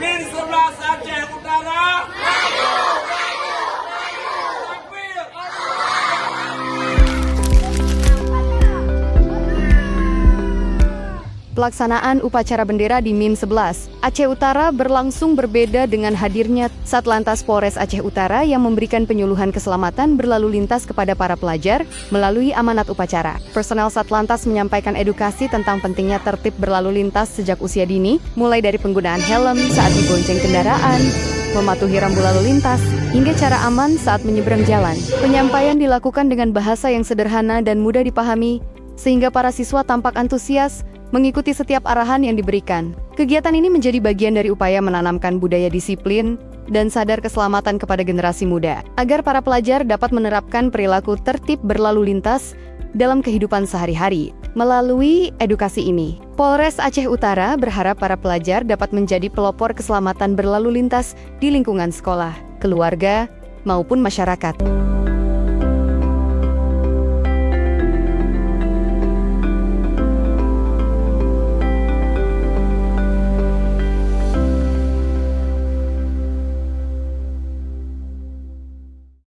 Min 11 Aceh Utara. Pelaksanaan upacara bendera di MIM 11 Aceh Utara berlangsung berbeda dengan hadirnya Satlantas Polres Aceh Utara yang memberikan penyuluhan keselamatan berlalu lintas kepada para pelajar melalui amanat upacara. Personel Satlantas menyampaikan edukasi tentang pentingnya tertib berlalu lintas sejak usia dini, mulai dari penggunaan helm saat dibonceng kendaraan, mematuhi rambu lalu lintas, hingga cara aman saat menyeberang jalan. Penyampaian dilakukan dengan bahasa yang sederhana dan mudah dipahami, sehingga para siswa tampak antusias mengikuti setiap arahan yang diberikan. Kegiatan ini menjadi bagian dari upaya menanamkan budaya disiplin dan sadar keselamatan kepada generasi muda, agar para pelajar dapat menerapkan perilaku tertib berlalu lintas dalam kehidupan sehari-hari. Melalui edukasi ini, Polres Aceh Utara berharap para pelajar dapat menjadi pelopor keselamatan berlalu lintas di lingkungan sekolah, keluarga, maupun masyarakat.